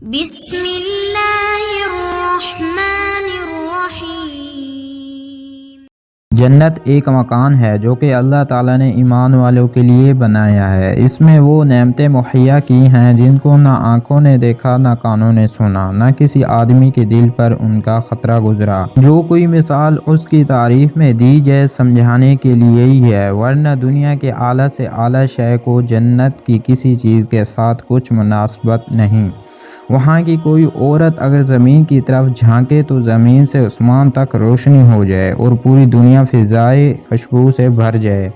بسم اللہ الرحمن الرحیم۔ جنت ایک مکان ہے جو کہ اللہ تعالیٰ نے ایمان والوں کے لیے بنایا ہے۔ اس میں وہ نعمتیں مہیا کی ہیں جن کو نہ آنکھوں نے دیکھا، نہ کانوں نے سنا، نہ کسی آدمی کے دل پر ان کا خطرہ گزرا۔ جو کوئی مثال اس کی تعریف میں دی جائے سمجھانے کے لیے ہی ہے، ورنہ دنیا کے اعلیٰ سے اعلیٰ شے کو جنت کی کسی چیز کے ساتھ کچھ مناسبت نہیں۔ وہاں کی کوئی عورت اگر زمین کی طرف جھانکے تو زمین سے آسمان تک روشنی ہو جائے اور پوری دنیا فضائے خوشبو سے بھر جائے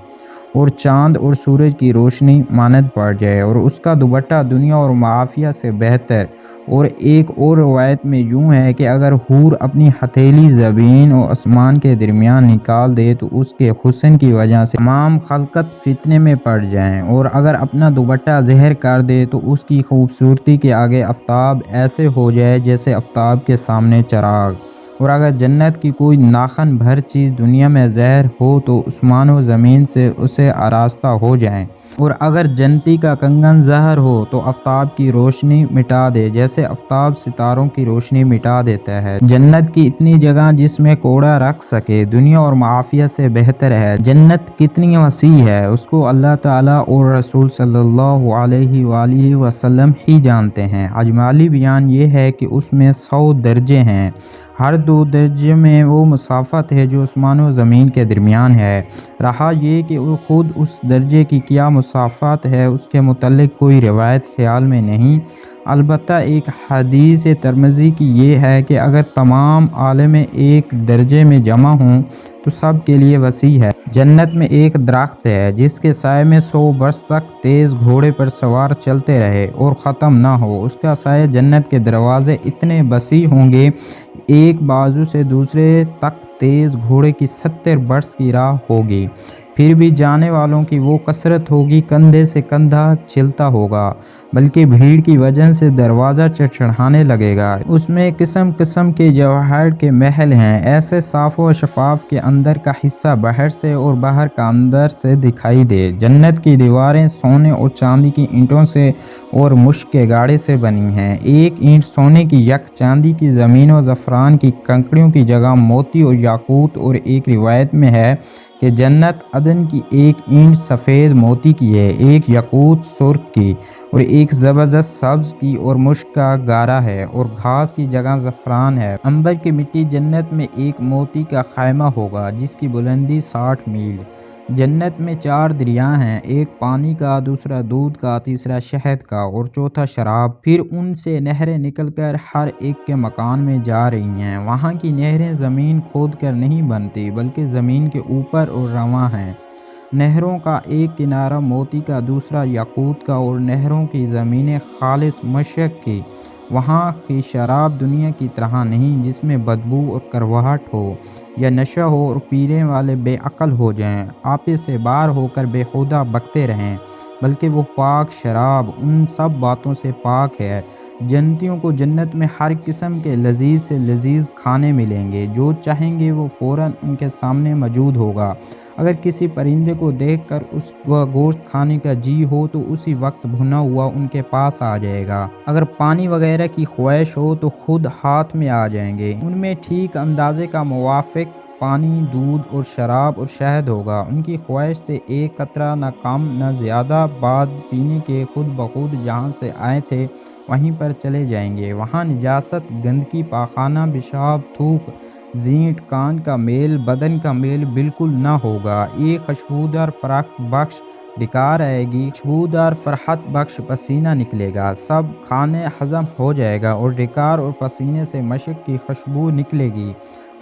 اور چاند اور سورج کی روشنی مانند پڑ جائے، اور اس کا دوپٹہ دنیا اور معافیہ سے بہتر۔ اور ایک اور روایت میں یوں ہے کہ اگر حور اپنی ہتھیلی زمین اور آسمان کے درمیان نکال دے تو اس کے حسن کی وجہ سے تمام خلقت فتنے میں پڑ جائیں، اور اگر اپنا دوپٹہ زہر کر دے تو اس کی خوبصورتی کے آگے آفتاب ایسے ہو جائے جیسے آفتاب کے سامنے چراغ۔ اور اگر جنت کی کوئی ناخن بھر چیز دنیا میں زہر ہو تو آسمان و زمین سے اسے آراستہ ہو جائیں، اور اگر جنتی کا کنگن زہر ہو تو آفتاب کی روشنی مٹا دے جیسے آفتاب ستاروں کی روشنی مٹا دیتا ہے۔ جنت کی اتنی جگہ جس میں کوڑا رکھ سکے دنیا اور معافیہ سے بہتر ہے۔ جنت کتنی وسیع ہے اس کو اللہ تعالیٰ اور رسول صلی اللہ علیہ وآلہ وسلم ہی جانتے ہیں۔ اجمالی بیان یہ ہے کہ اس میں 100 درجے ہیں۔ ہر 2 درجے میں وہ مسافت ہے جو آسمان و زمین کے درمیان ہے۔ رہا یہ کہ خود اس درجے کی کیا مسافت ہے اس کے متعلق کوئی روایت خیال میں نہیں، البتہ ایک حدیث ترمذی کی یہ ہے کہ اگر تمام عالم ایک درجے میں جمع ہوں تو سب کے لیے وسیع ہے۔ جنت میں ایک درخت ہے جس کے سائے میں 100 برس تک تیز گھوڑے پر سوار چلتے رہے اور ختم نہ ہو۔ اس کا سایہ جنت کے دروازے اتنے وسیع ہوں گے، ایک بازو سے دوسرے تک تیز گھوڑے کی 70 برس کی راہ ہوگی، پھر بھی جانے والوں کی وہ کثرت ہوگی کندھے سے کندھا چلتا ہوگا، بلکہ بھیڑ کی وجہ سے دروازہ چڑچڑانے لگے گا۔ اس میں قسم قسم کے جواہر کے محل ہیں، ایسے صاف و شفاف کہ اندر کا حصہ باہر سے اور باہر کا اندر سے دکھائی دے۔ جنت کی دیواریں سونے اور چاندی کی اینٹوں سے اور مشک کے گاڑے سے بنی ہیں، ایک اینٹ سونے کی، یک چاندی کی، زمین و زعفران کی کنکریوں کی جگہ موتی اور یاقوت، اور ایک روایت میں ہے کہ جنت عدن کی ایک اینٹ سفید موتی کی ہے، ایک یاقوت سرخ کی، اور ایک زبرجد سبز کی، اور مشک کا گارا ہے، اور گھاس کی جگہ زعفران ہے۔ عنبر کی مٹی جنت میں ایک موتی کا خیمہ ہوگا جس کی بلندی 60 میل۔ جنت میں 4 دریا ہیں، ایک پانی کا، دوسرا دودھ کا، تیسرا شہد کا، اور چوتھا شراب۔ پھر ان سے نہریں نکل کر ہر ایک کے مکان میں جا رہی ہیں۔ وہاں کی نہریں زمین کھود کر نہیں بنتی بلکہ زمین کے اوپر اور رواں ہیں۔ نہروں کا ایک کنارہ موتی کا، دوسرا یاقوت کا، اور نہروں کی زمینیں خالص مشک کی۔ وہاں کی شراب دنیا کی طرح نہیں جس میں بدبو اور کڑواہٹ ہو یا نشہ ہو اور پینے والے بے عقل ہو جائیں، آپے سے باہر ہو کر بے ہودہ بکتے رہیں، بلکہ وہ پاک شراب ان سب باتوں سے پاک ہے۔ جنتیوں کو جنت میں ہر قسم کے لذیذ سے لذیذ کھانے ملیں گے، جو چاہیں گے وہ فوراً ان کے سامنے موجود ہوگا۔ اگر کسی پرندے کو دیکھ کر اس کا گوشت کھانے کا جی ہو تو اسی وقت بھنا ہوا ان کے پاس آ جائے گا۔ اگر پانی وغیرہ کی خواہش ہو تو خود ہاتھ میں آ جائیں گے۔ ان میں ٹھیک اندازے کا موافق پانی، دودھ اور شراب اور شہد ہوگا۔ ان کی خواہش سے ایک قطرہ نہ کم نہ زیادہ، بعد پینے کے خود بخود جہاں سے آئے تھے وہیں پر چلے جائیں گے۔ وہاں نجاست، گندگی، پاخانہ، پیشاب، تھوک، زینٹ، کان کا میل، بدن کا میل بالکل نہ ہوگا۔ ایک خوشبودار فرحت بخش ڈکار آئے گی، خوشبودار فرحت بخش پسینہ نکلے گا، سب کھانے ہضم ہو جائے گا، اور ڈکار اور پسینے سے مشک کی خوشبو نکلے گی۔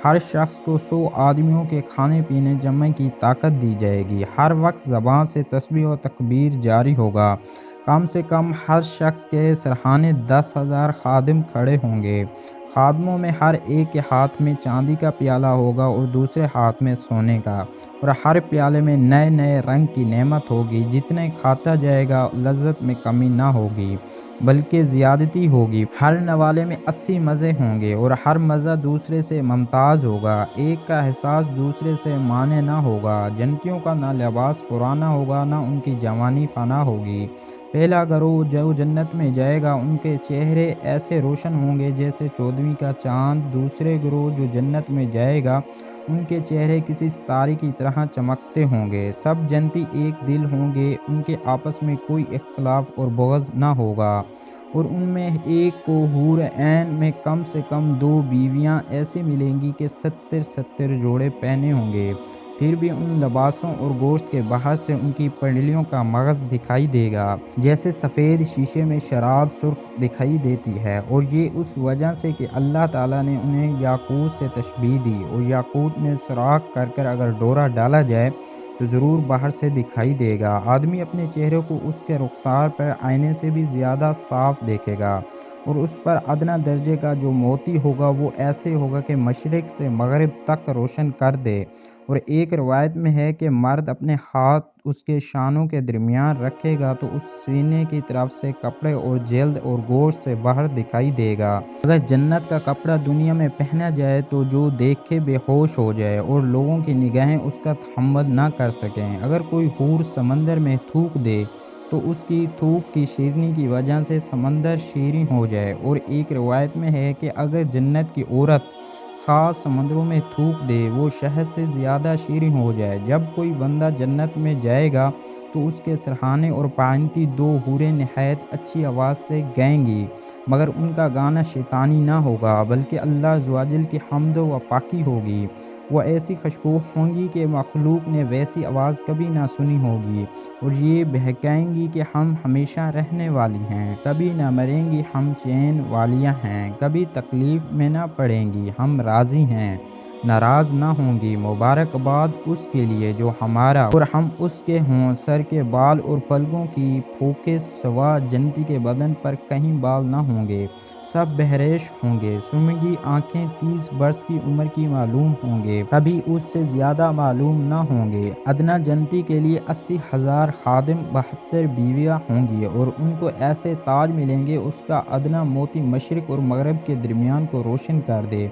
ہر شخص کو 100 آدمیوں کے کھانے پینے جمع کی طاقت دی جائے گی۔ ہر وقت زبان سے تسبیح و تکبیر جاری ہوگا۔ کم سے کم ہر شخص کے سرہانے 10,000 خادم کھڑے ہوں گے۔ خادموں میں ہر ایک کے ہاتھ میں چاندی کا پیالہ ہوگا اور دوسرے ہاتھ میں سونے کا، اور ہر پیالے میں نئے نئے رنگ کی نعمت ہوگی۔ جتنے کھاتا جائے گا لذت میں کمی نہ ہوگی بلکہ زیادتی ہوگی۔ ہر نوالے میں 80 مزے ہوں گے اور ہر مزہ دوسرے سے ممتاز ہوگا، ایک کا احساس دوسرے سے مانے نہ ہوگا۔ جنتیوں کا نہ لباس پرانا ہوگا نہ ان کی جوانی فنا ہوگی، پہلا گروہ جو جنت میں جائے گا ان کے چہرے ایسے روشن ہوں گے جیسے 14ویں کا چاند۔ دوسرے گروہ جو جنت میں جائے گا ان کے چہرے کسی ستارے کی طرح چمکتے ہوں گے۔ سب جنتی ایک دل ہوں گے، ان کے آپس میں کوئی اختلاف اور بغض نہ ہوگا، اور ان میں ایک کو حور عین میں کم سے کم 2 بیویاں ایسی ملیں گی کہ 70 جوڑے پہنے ہوں گے۔ پھر بھی ان لباسوں اور گوشت کے باہر سے ان کی پنڈلیوں کا مغز دکھائی دے گا، جیسے سفید شیشے میں شراب سرخ دکھائی دیتی ہے، اور یہ اس وجہ سے کہ اللہ تعالیٰ نے انہیں یاقوت سے تشبیہ دی، اور یاقوت میں سوراخ کر اگر ڈورا ڈالا جائے تو ضرور باہر سے دکھائی دے گا۔ آدمی اپنے چہرے کو اس کے رخسار پر آئینے سے بھی زیادہ صاف دیکھے گا، اور اس پر ادنیٰ درجے کا جو موتی ہوگا وہ ایسے ہوگا کہ مشرق سے مغرب تک روشن کر دے۔ اور ایک روایت میں ہے کہ مرد اپنے ہاتھ اس کے شانوں کے درمیان رکھے گا تو اس سینے کی طرف سے کپڑے اور جلد اور گوشت سے باہر دکھائی دے گا۔ اگر جنت کا کپڑا دنیا میں پہنا جائے تو جو دیکھے بے ہوش ہو جائے اور لوگوں کی نگاہیں اس کا تحمل نہ کر سکیں۔ اگر کوئی حور سمندر میں تھوک دے تو اس کی تھوک کی شیرنی کی وجہ سے سمندر شیریں ہو جائے، اور ایک روایت میں ہے کہ اگر جنت کی عورت 7 سمندروں میں تھوک دے وہ شہد سے زیادہ شیریں ہو جائے۔ جب کوئی بندہ جنت میں جائے گا تو اس کے سرہانے اور پائنتی 2 حوریں نہایت اچھی آواز سے گائیں گی، مگر ان کا گانا شیطانی نہ ہوگا بلکہ اللہ عز و جل کی حمد و پاکی ہوگی۔ وہ ایسی خوشبو ہوں گی کہ مخلوق نے ویسی آواز کبھی نہ سنی ہوگی، اور یہ بہکائیں گی کہ ہم ہمیشہ رہنے والی ہیں، کبھی نہ مریں گی، ہم چین والیاں ہیں، کبھی تکلیف میں نہ پڑیں گی، ہم راضی ہیں، ناراض نہ ہوں گی۔ مبارکباد اس کے لیے جو ہمارا اور ہم اس کے ہوں۔ سر کے بال اور پلکوں کی پھوکے سوا جنتی کے بدن پر کہیں بال نہ ہوں گے، سب بہرش ہوں گے۔ سرمگی آنکھیں 30 برس کی عمر کی معلوم ہوں گے، کبھی اس سے زیادہ معلوم نہ ہوں گے۔ ادنیٰ جنتی کے لیے 80,000 خادم، 72 بیویاں ہوں گی، اور ان کو ایسے تاج ملیں گے اس کا ادنیٰ موتی مشرق اور مغرب کے درمیان کو روشن کر دے۔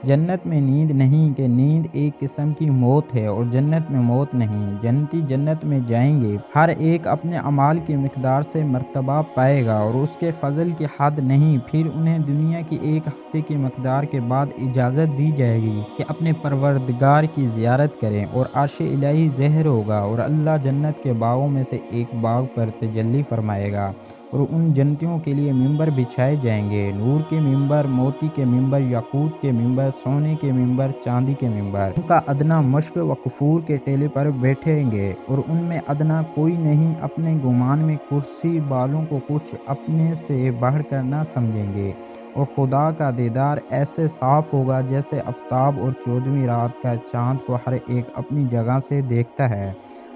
جنت میں نیند نہیں کہ نیند ایک قسم کی موت ہے، اور جنت میں موت نہیں۔ جنتی جنت میں جائیں گے، ہر ایک اپنے اعمال کی مقدار سے مرتبہ پائے گا، اور اس کے فضل کی حد نہیں۔ پھر انہیں دنیا کی 1 ہفتے کی مقدار کے بعد اجازت دی جائے گی کہ اپنے پروردگار کی زیارت کریں، اور عرش الہی ظاہر ہوگا، اور اللہ جنت کے باغوں میں سے ایک باغ پر تجلی فرمائے گا، اور ان جنتیوں کے لیے ممبر بچھائے جائیں گے، نور کے ممبر، موتی کے ممبر، یاقوت کے ممبر، سونے کے ممبر، چاندی کے ممبر۔ ان کا ادنیٰ مشک و کفور کے ٹیلے پر بیٹھیں گے، اور ان میں ادنیٰ کوئی نہیں اپنے گمان میں کرسی بالوں کو کچھ اپنے سے بڑھ کر نہ سمجھیں گے، اور خدا کا دیدار ایسے صاف ہوگا جیسے آفتاب اور 14ویں رات کا چاند کو ہر ایک اپنی جگہ سے دیکھتا ہے۔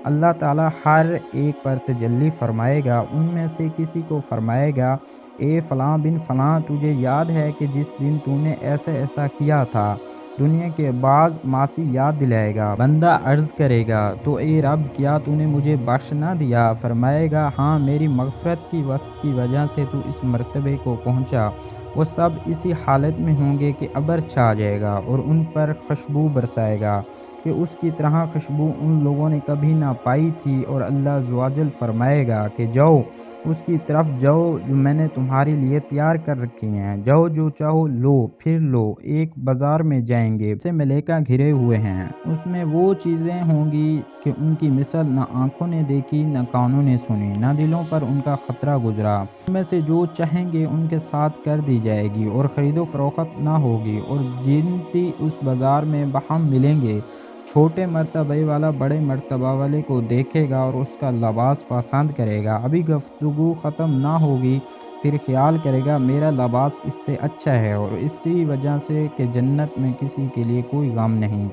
اللہ تعالیٰ ہر ایک پر تجلی فرمائے گا، ان میں سے کسی کو فرمائے گا، اے فلاں بن فلاں، تجھے یاد ہے کہ جس دن تو نے ایسا ایسا کیا تھا؟ دنیا کے بعض معاصی یاد دلائے گا۔ بندہ عرض کرے گا، تو اے رب کیا تو نے مجھے بخش نہ دیا؟ فرمائے گا، ہاں، میری مغفرت کی وسعت کی وجہ سے تو اس مرتبے کو پہنچا۔ وہ سب اسی حالت میں ہوں گے کہ ابر چھا جائے گا اور ان پر خوشبو برسائے گا کہ اس کی طرح خوشبو ان لوگوں نے کبھی نہ پائی تھی، اور اللہ عز و جل فرمائے گا کہ جاؤ اس کی طرف جاؤ جو میں نے تمہارے لیے تیار کر رکھی ہیں، جاؤ جو چاہو لو پھر لو۔ ایک بازار میں جائیں گے سے ملیکہ گھرے ہوئے ہیں، اس میں وہ چیزیں ہوں گی کہ ان کی مثل نہ آنکھوں نے دیکھی، نہ کانوں نے سنی، نہ دلوں پر ان کا خطرہ گزرا۔ ان میں سے جو چاہیں گے ان کے ساتھ کر دی جائے گی، اور خرید و فروخت نہ ہوگی، اور جنتی اس بازار میں باہم ملیں گے۔ چھوٹے مرتبے والا بڑے مرتبہ والے کو دیکھے گا اور اس کا لباس پسند کرے گا۔ ابھی گفتگو ختم نہ ہوگی پھر خیال کرے گا میرا لباس اس سے اچھا ہے، اور اسی وجہ سے کہ جنت میں کسی کے لیے کوئی غم نہیں۔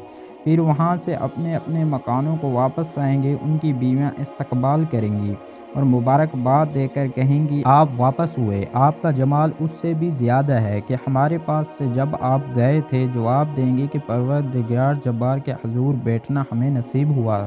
پھر وہاں سے اپنے اپنے مکانوں کو واپس آئیں گے، ان کی بیویاں استقبال کریں گی اور مبارکباد دے کر کہیں گی، آپ واپس ہوئے، آپ کا جمال اس سے بھی زیادہ ہے کہ ہمارے پاس سے جب آپ گئے تھے۔ جواب دیں گے کہ پروردگار جبار کے حضور بیٹھنا ہمیں نصیب ہوا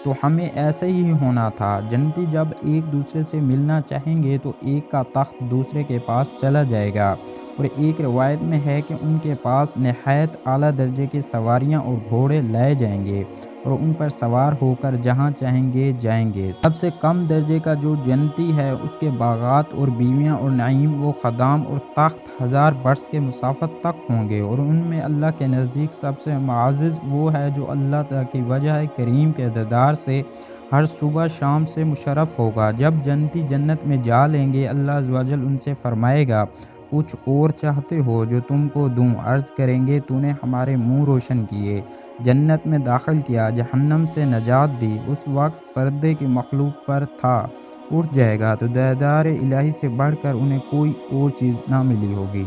تو ہمیں ایسے ہی ہونا تھا۔ جنتی جب ایک دوسرے سے ملنا چاہیں گے تو ایک کا تخت دوسرے کے پاس چلا جائے گا، اور ایک روایت میں ہے کہ ان کے پاس نہایت اعلیٰ درجے کی سواریاں اور گھوڑے لائے جائیں گے، اور ان پر سوار ہو کر جہاں چاہیں گے جائیں گے۔ سب سے کم درجے کا جو جنتی ہے اس کے باغات اور بیویاں اور نعیم و خدام اور تخت 1000 برس کے مسافت تک ہوں گے، اور ان میں اللہ کے نزدیک سب سے معزز وہ ہے جو اللہ تعالیٰ کی وجہ کریم کے دیدار سے ہر صبح شام سے مشرف ہوگا۔ جب جنتی جنت میں جا لیں گے، اللہ عز و جل ان سے فرمائے گا کچھ اور چاہتے ہو جو تم کو دوں؟ عرض کریں گے تو نے ہمارے منہ روشن کیے، جنت میں داخل کیا، جہنم سے نجات دی۔ اس وقت پردے کی مخلوق پر تھا اٹھ جائے گا تو دیدار الہی سے بڑھ کر انہیں کوئی اور چیز نہ ملی ہوگی۔